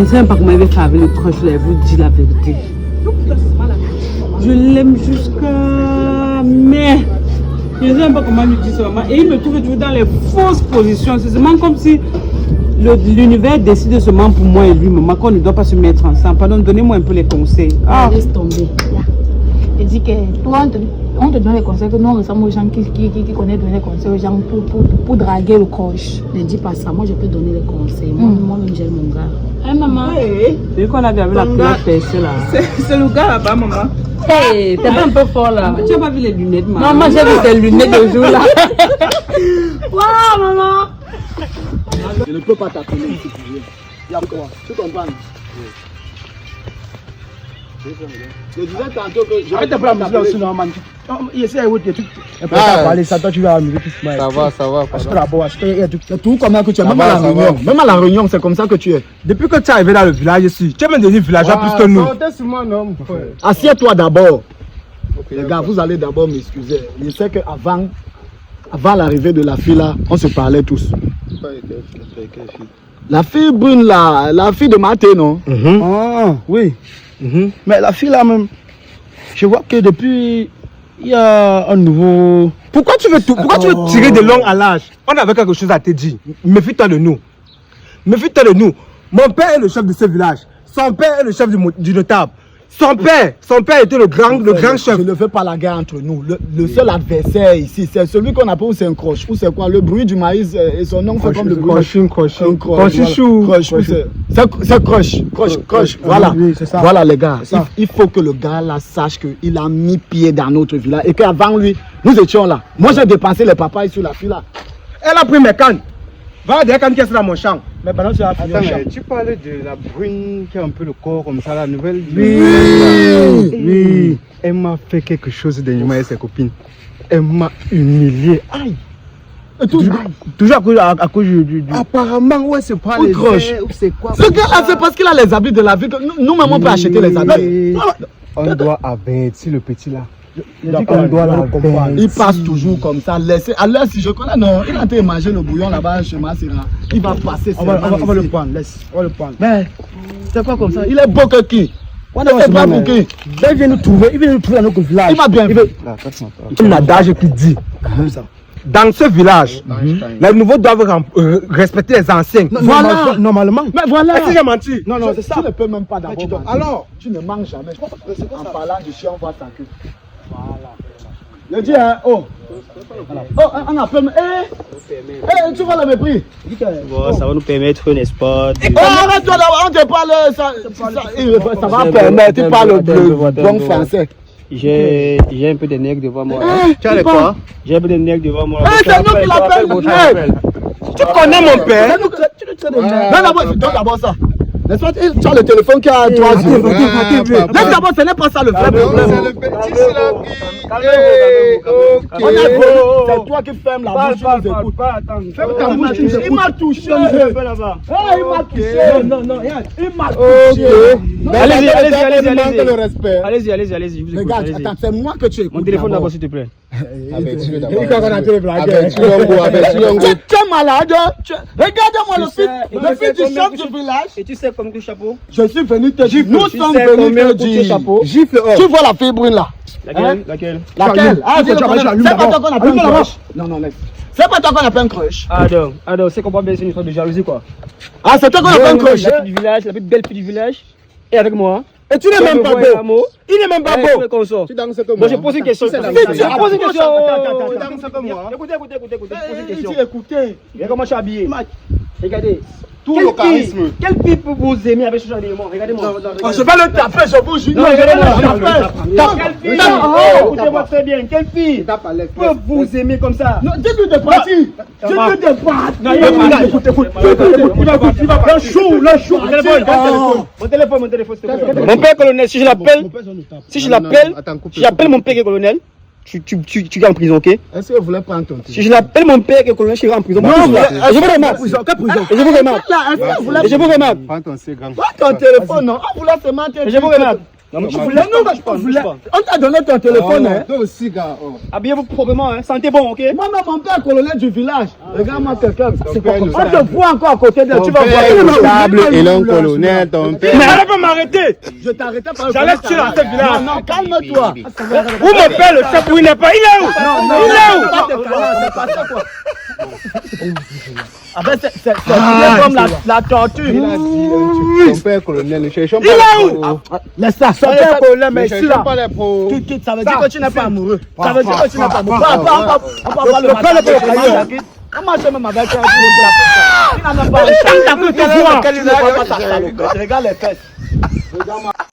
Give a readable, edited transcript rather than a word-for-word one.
ne sais même pas comment il va faire avec le crush là, vous dis la vérité. Je l'aime jusqu'à... Mais... Je ne sais même pas comment lui dire ça, maman. Et il me trouve toujours dans les fausses positions. C'est seulement comme si l'univers décide seulement pour moi et lui, maman, qu'on ne doit pas se mettre ensemble. Pardon, donnez-moi un peu les conseils. Ah. Laisse tomber. Je dis que toi, on te donne les conseils que nous on ressemble aux gens qui connaissent donner les conseils aux gens pour draguer le coche. Ne dis pas ça, moi je peux donner les conseils. Moi-même j'aime mon gars. Hey maman, vu qu'on avait la couleur percée là. C'est le gars là-bas, maman. Hey, t'es pas un peu fort là. Tu n'as pas vu les lunettes, maman? Non, moi j'ai vu tes lunettes de jour là. Waouh, maman. Je ne peux pas t'appeler si tu viens. Il y a quoi? Tu comprends? Je disais tantôt que je vais t'appeler aussi normalement. Essaye où tu es. Parler ça, toi tu vas amuser tout ce Ça va, ça va. C'est tout comment que tu es. Même à la réunion. Même à la réunion, c'est comme ça que tu es. Depuis que tu es arrivé dans le village ici, tu es même devenu villageois plus que nous. Assieds-toi d'abord. Les gars, vous allez d'abord m'excuser. Je sais qu'avant l'arrivée de la fille là, on se parlait tous. La fille brune là, la fille de Maté, non? Ah, oui. Mais la fille là même, je vois que depuis, il y a un nouveau... Pourquoi tu veux tirer de long à l'âge? On avait quelque chose à te dire. Méfie-toi de nous. Méfie-toi de nous. Mon père est le chef de ce village. Son père est le chef du notable. Son père était le grand chef. Je ne fais pas la guerre entre nous. Le seul adversaire ici, c'est celui qu'on appelle, c'est un croche. Ou c'est quoi? Le bruit du maïs et son nom fait comme le bruit. C'est croche. Voilà. Oui, c'est ça. Voilà les gars. Il faut que le gars là sache qu'il a mis pied dans notre village et qu'avant lui, nous étions là. Moi j'ai dépensé les papayes sur la fille là. Elle a pris mes cannes. Va des cannes qui sont dans mon champ. Mais pendant que tu as fini. Attends, mais tu parlais de la brune qui a un peu le corps comme ça, la nouvelle. Oui. Elle m'a fait quelque chose dernièrement avec ses copines. Elle m'a humilié. Aïe. Toujours à cause du... Apparemment, ouais, c'est pas les verres, ou c'est quoi? Ce gars là, c'est parce qu'il a les habits de la vie que nous-mêmes on peut acheter les habits. On doit avertir le petit là. Il passe toujours comme ça. Alors si je connais, non, il a été manger le bouillon là-bas chez Massira. Il va passer. On va le prendre, on va le prendre. Mais c'est pas comme ça. Il est beau que qui? C'est pas pour qui? Il vient nous trouver dans notre village. Il m'a bien vu. Un adage qui dit dans ce village, les nouveaux doivent respecter les anciens. Voilà. Normalement. Mais voilà. Est-ce que j'ai menti? Non, c'est ça. Tu ne peux même pas d'abord. Alors, tu ne manges jamais. En parlant du chien, on voit sa queue. Voilà. Je dis, hein, oh, on appelle. Tu vois le mépris. Bon, ça va nous permettre, n'est-ce pas? Arrête-toi d'abord, on te parle. Ça va permettre, tu parles le bon français. J'ai un peu de nègres devant moi. Tu as les quoi? J'ai un peu de nègres devant moi. C'est nous qui l'appelle. Tu connais mon père? Non, d'abord ça. N'est-ce pas, tu as le téléphone qui a 3 yeux. Laisse d'abord, ce n'est pas ça le vrai problème. C'est le petit qui l'a pris. C'est toi qui fermes la bouche, tu nous écoutes. Ferme ta bouche, tu nous écoutes. Il m'a touché. Il m'a touché. Non, il m'a touché. Allez-y. Les gars, attends, c'est moi que tu écoutes. Mon téléphone d'abord, s'il te plaît. Tu es malade. Regardez-moi le fils du chef du village. Et tu sais comme tu chapeau? Je suis venu te dire. Nous sommes venus te dire. Tu vois la fille brune là? Laquelle? C'est pas toi qu'on appelle un crush. Non, laisse. C'est pas toi qu'on appelle un crush. Alors, c'est qu'on peut bien, c'est une histoire de jalousie quoi. Ah, c'est toi qu'on appelle un crush. La fille du village, la plus belle fille du village, et avec moi. Et tu n'es même pas beau. Il n'est même pas beau. Tu danses comme moi. Moi, je pose une question. Pose une question. Tu danses comme moi. Écoutez. Je pose une question. Écoutez. Regardez comment je suis habillé. Regardez. Tout le charisme. Quelle fille peut vous aimer avec ce genre d'élément? Regardez-moi. Je vais le taper, je vous jure. Non, quelle fille? Écoutez-moi très bien. Quelle fille peut vous aimer comme ça? Non, dis-lui de partir. Dis-lui de partir. Non, il va. Le chou. Mon téléphone. Mon père colonel, si je l'appelle mon père colonel, tu vas en prison, ok? Est-ce que vous voulez prendre ton Si je l'appelle mon père colonel, je vais en prison. Non, je vous remarque. Je vous remarque. Je vous remarque. Prends ton C grand. Pas ton téléphone, non. On vous laisse se mentir. Je vous remarque. Non, mais tu Non, voulais non, pas, je voulais. On t'a donné ton téléphone, hein. Toi aussi, gars. Oh. Habillez-vous proprement, hein. Sentez bon, ok? Moi-même, mon père colonel du village. Regarde-moi quelqu'un. C'est pas comme On ça. te voit encore à côté d'elle. Tu vas voir. Table et l'un colonel, ton père. Mais elle va m'arrêter! Je t'arrêtais par le J'allais tuer dans ce village. Non, calme-toi. Où mon père, le chef, où il n'est pas? Il est où? Il est où? Pas de canard, c'est pas ça, quoi. Ah ben, c'est comme la tortue. Il a dit, ton père colonel, ne cherchons pas Il est les où? pros. Laisse ça, Son père colonel, mais Ne ici, cherchons là. pas les pros. Ça veut dire que tu n'es pas amoureux. Ça veut dire que tu n'es pas amoureux. On va voir le Le matin. père, le père, On marche même avec un il n'a même pas un chat. Il a plus de voix. Tu ne vois pas ta salopette. Regarde les fesses.